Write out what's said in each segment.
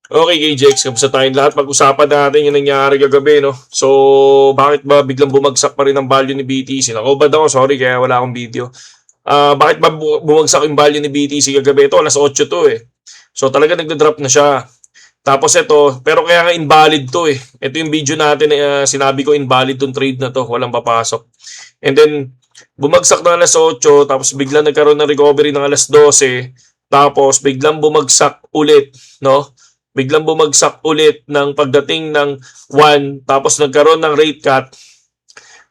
Okay, KJX, kamusta tayong lahat? Pag-usapan natin yung nangyari kagabi, no? So, bakit ba biglang bumagsak pa rin ang value ni BTC? Nakubad ako, sorry, kaya wala akong video. Bakit ba bumagsak yung value ni BTC kagabi? Ito, alas 8 to eh. So, talaga nagda-drop na siya. Tapos ito, pero kaya nga invalid to eh. Ito yung video natin, sinabi ko invalid tong trade na to, walang papasok. And then, bumagsak na alas 8, tapos biglang nagkaroon ng recovery ng alas 12, tapos biglang bumagsak ulit, no? Biglang bumagsak ulit ng pagdating ng 1, tapos nagkaroon ng rate cut.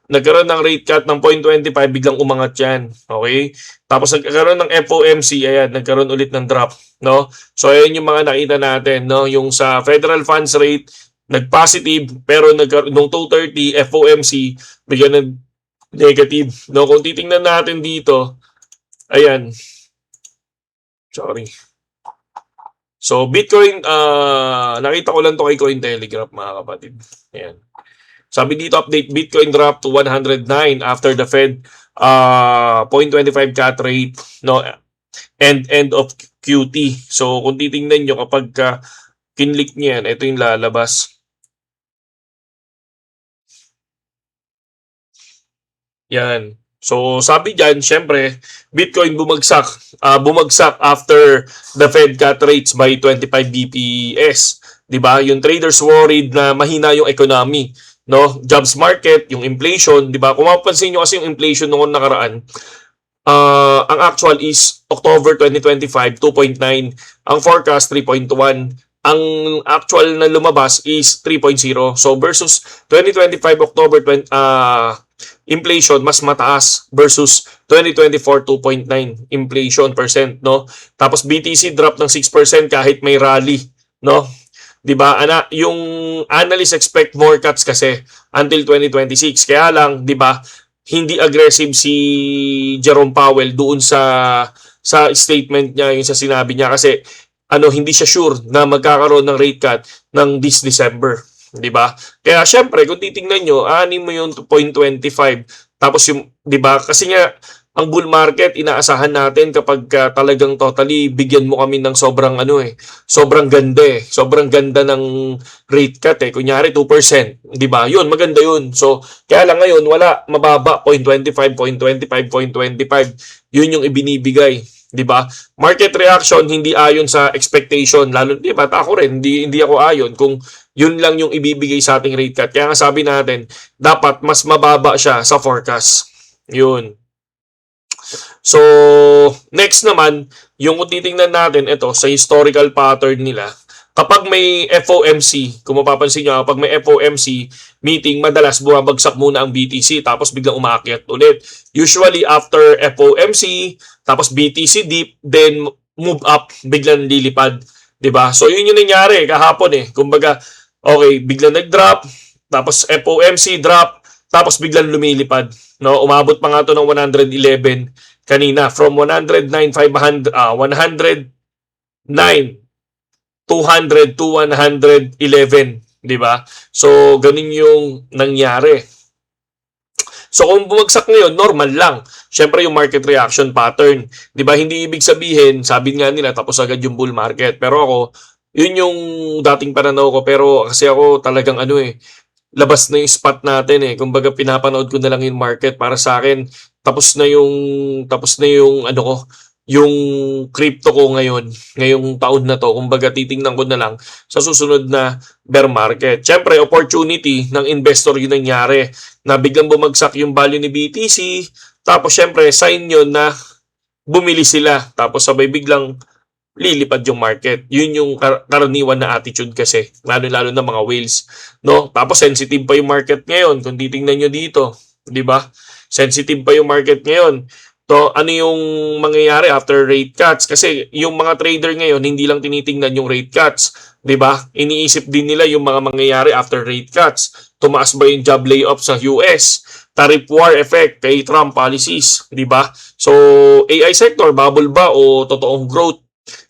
Nagkaroon ng rate cut ng 0.25, biglang umangat yan. Okay? Tapos nagkaroon ng FOMC, ayan, nagkaroon ulit ng drop. No? So, ayan yung mga nakita natin. No? Yung sa Federal Funds Rate, nag-positive, pero nung 2:30 FOMC, bigyan ng negative. No? Kung titingnan natin dito, ayan, sorry. So, Bitcoin, nakita ko lang to kay Cointelegraph, mga kapatid. Ayan. Sabi dito, update, Bitcoin drop to 109 after the Fed 0.25 cut rate, no, and end of QT. So, kung titingnan nyo, kapag kinlik nyo yan, ito yung lalabas. Yan. So, sabi dyan, syempre, Bitcoin bumagsak after the Fed cut rates by 25 BPS. 'Di ba? Yung traders worried na mahina yung economy, no? Jobs market, yung inflation, 'di ba? Kung mapapansin niyo kasi yung inflation noong nakaraan, ang actual is October 2025 2.9, ang forecast 3.1. Ang actual na lumabas is 3.0. So versus 2025 October inflation mas mataas versus 2024 2.9 inflation percent, no? Tapos BTC drop ng 6% kahit may rally, no? 'Di ba? Yung analysts expect more cuts kasi until 2026. Kaya lang, 'di ba, hindi aggressive si Jerome Powell doon sa statement niya, yung sa sinabi niya kasi hindi siya sure na magkakaroon ng rate cut ng this December. 'Di ba? Kaya syempre, kung titingnan nyo, mo yung 2.25. Tapos yung, 'di ba? Kasi nga ang bull market inaasahan natin kapag talagang totally bigyan mo kami ng sobrang sobrang ganda eh. Sobrang ganda ng rate cut eh. Kunyari 2%, 'di ba? Yun, maganda yun. So, kaya lang ngayon wala, mababa 0.25, 0.25, 0.25. Yun yung ibinibigay. 'Di ba? Market reaction hindi ayon sa expectation, lalo 'di ba? Ako rin hindi ako ayon kung yun lang yung ibibigay sa ating rate cut. Kaya nga sabi natin, dapat mas mababa siya sa forecast. Yun. So, next naman, yung kung titingnan natin ito sa historical pattern nila, kapag may FOMC, kung mapapansin nyo, kapag may FOMC meeting, madalas bumabagsak muna ang BTC tapos biglang umaakyat ulit. Usually after FOMC, tapos BTC dip, then move up, biglang lilipad. 'Di ba? So yun yung nangyari kahapon eh. Kumbaga, okay, biglang nag-drop, tapos FOMC drop, tapos biglang lumilipad. No, umabot pa nga to ng 111 kanina, from 109,500 109 200 to 111, 'di ba? So ganun yung nangyari. So kung bumagsak ngayon, normal lang. Siyempre yung market reaction pattern, 'di ba? Hindi ibig sabihin, sabi nga nila tapos agad yung bull market. Pero ako, yun yung dating pananaw ko, pero kasi ako talagang labas na yung spot natin eh. Kumbaga pinapanood ko na lang yung market. Para sa akin, tapos na yung ko, yung crypto ko ngayon, ngayong taon na to. Kumbaga titingnan ko na lang sa susunod na bear market. Siyempre, opportunity ng investor yung nangyari na biglang bumagsak yung value ni BTC. Tapos siyempre, sign yun na bumili sila. Tapos sabay biglang lilipad yung market. Yun yung karaniwan na attitude kasi, lalo-lalo na mga whales, no? Tapos sensitive pa yung market ngayon kung titingnan nyo dito, 'di ba? Sensitive pa yung market ngayon. To ano yung mangyayari after rate cuts, kasi yung mga trader ngayon hindi lang tinitingnan yung rate cuts, 'di ba? Iniisip din nila yung mga mangyayari after rate cuts. Tumaas ba yung job layoff sa US? Tariff war effect kay Trump policies, 'di ba? So AI sector bubble ba o totoong growth?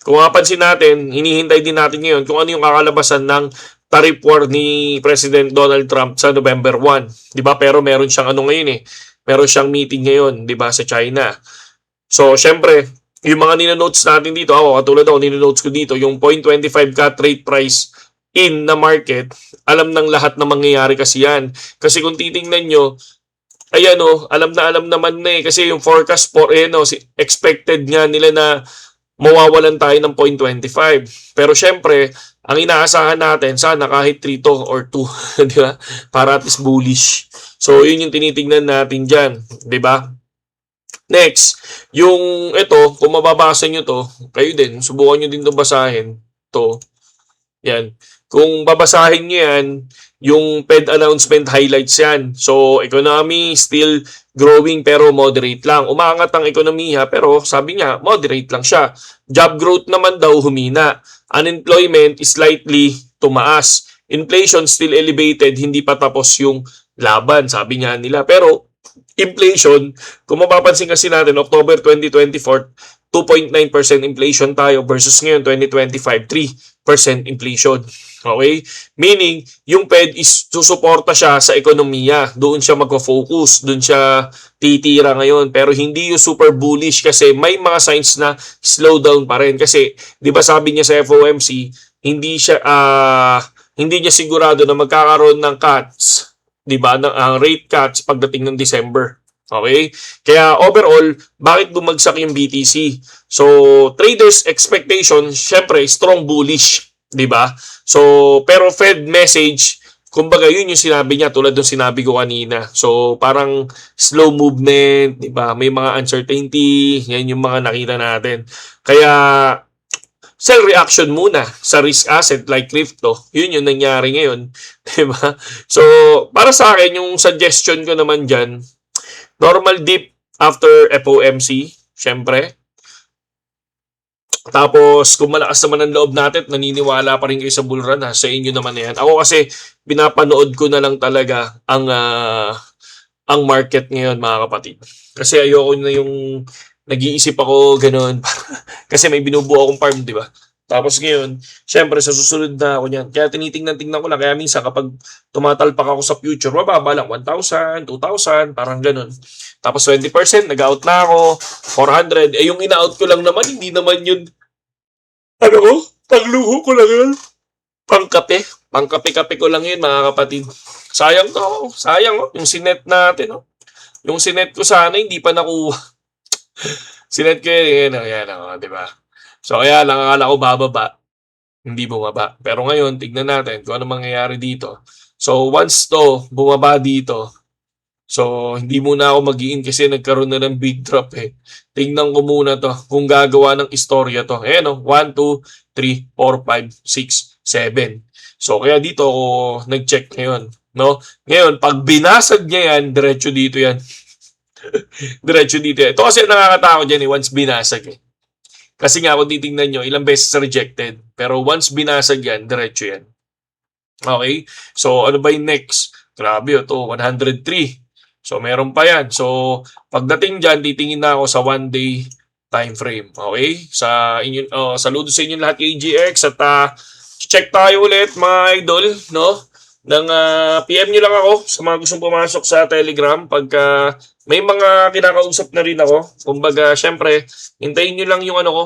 Kung mapansin natin, hinihintay din natin ngayon kung ano yung kakalabasan ng tariff war ni President Donald Trump sa November 1. 'Di ba? Pero meron siyang ngayon eh. Meron siyang meeting ngayon, 'di ba, sa China. So, syempre, yung mga ninonotes natin dito, ako katulad ako, ninonotes ko dito, yung 0.25 cut rate price in na market, alam ng lahat na mangyayari kasi yan. Kasi kung titingnan nyo, ayan o, alam naman na eh. Kasi yung forecast for, ayan o, expected nga nila na mawawalan tayo ng 0.25. Pero syempre, ang inaasahan natin, sana kahit 3 to or 2, di ba? Para at least bullish. So, yun yung tinitingnan natin dyan, di ba? Next, yung ito, kung mababasa nyo to, kayo din, subukan nyo din to basahin. To, yan. Kung babasahin nyo yan, yung Fed announcement highlights yan. So, economy still growing pero moderate lang. Umangat ang ekonomiya pero sabi niya, moderate lang siya. Job growth naman daw humina. Unemployment is slightly tumaas. Inflation still elevated, hindi pa tapos yung laban, sabi niya nila. Pero inflation, kung mapapansin kasi natin, October 2024, 2.9% inflation tayo versus ngayon 2025, 3% inflation. Okay? Meaning, yung Fed is susuporta siya sa ekonomiya. Doon siya magfo-focus, doon siya titira ngayon. Pero hindi yung super bullish kasi may mga signs na slowdown pa rin. Kasi, di ba sabi niya sa FOMC, hindi niya sigurado na magkakaroon ng cuts, di ba, ang rate cuts pagdating ng December. Okay? Kaya overall, bakit bumagsak yung BTC? So, traders expectation, syempre, strong bullish, 'di ba? So, pero Fed message, kumbaga yun yung sinabi niya tulad ng sinabi ko kanina. So, parang slow movement, 'di ba? May mga uncertainty, yan yung mga nakita natin. Kaya sell reaction muna sa risk asset like crypto. Yun yung nangyari ngayon, 'di ba? So, para sa akin yung suggestion ko naman diyan, normal dip after FOMC, syempre. Tapos, kung malakas naman ang loob natin, naniniwala pa rin kayo sa bull run, ha? Sa inyo naman na yan. Ako kasi, pinapanood ko na lang talaga ang market ngayon, mga kapatid. Kasi ayoko na yung nag-iisip ako ganun. Kasi may binubuo akong farm, di ba? Tapos ngayon, syempre sa susunod na ako niyan. Kaya tinitingnan-tingnan ko lang. Kaya minsan kapag tumatalpak ako sa future, mababa lang 1,000, 2,000, parang ganun. Tapos 20%, nag-out na ako, 400. Eh yung ina-out ko lang naman, hindi naman yun, ano ko, pangluho ko lang yun. Pangkape. Pangkape-kape ko lang yun, mga kapatid. Sayang to. Sayang, oh. Yung sinet natin, oh. Yung sinet ko sana, hindi pa nakuha. Sinet ko yun, yan, di ba? So, kaya lang, akala ko bababa. Hindi bumaba. Pero ngayon, tignan natin kung ano mangyayari dito. So, once to, bumaba dito, so, hindi muna ako mag-i-in kasi nagkaroon na ng big drop eh. Tingnan ko muna to kung gagawa ng istorya to. Ayan o, 1, 2, 3, 4, 5, 6, 7. So, kaya dito ako nag-check ngayon. No? Ngayon, pag binasag niya yan, diretso dito yan. Diretso dito yan. Ito kasi nakakatakot dyan eh, once binasag eh. Kasi nga kung titingnan nyo, ilang beses rejected. Pero once binasag yan, diretso yan. Okay? So, ano ba yung next? Grabe ito, 103. So, meron pa yan. So, pagdating dyan, titingin na ako sa 1-day time frame. Okay? Saludo sa inyo lahat KGX at check tayo ulit mga idol, no? PM nyo lang ako sa mga gustong pumasok sa Telegram pagka may mga kinakausap na rin ako. Kumbaga, syempre, hintayin nyo lang yung ano ko.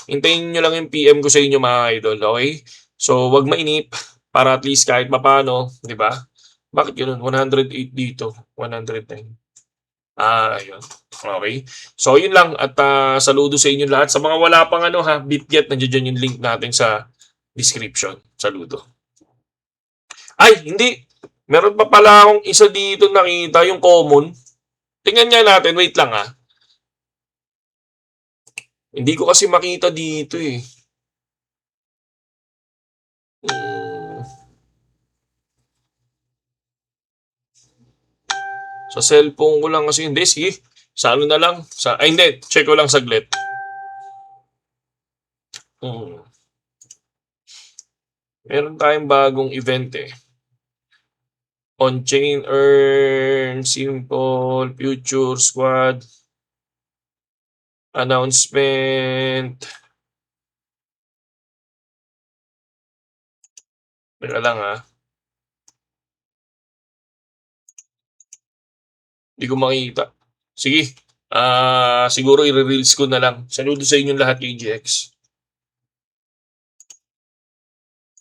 Hintayin nyo lang yung PM ko sa inyo mga idol, okay? So, wag mainip para at least kahit mapano, di ba? Bakit yun? 108 dito, 109. Ayun. Okay. So, yun lang. At saludo sa inyo lahat. Sa mga wala pang BitGet, nandiyan yung link natin sa description. Saludo. Ay, hindi. Meron pa pala akong isa dito nakita, yung common. Tingnan nga natin. Wait lang Hindi ko kasi makita dito eh. Sa cellphone ko lang kasi hindi. Sige. Sa ano na lang. Hindi. Check ko lang saglit. Meron tayong bagong event eh. On-chain earn, simple, future, squad, announcement. Teka lang Hindi ko makita. Sige. Siguro i-reels ko na lang. Saludo sa inyong lahat, KGX.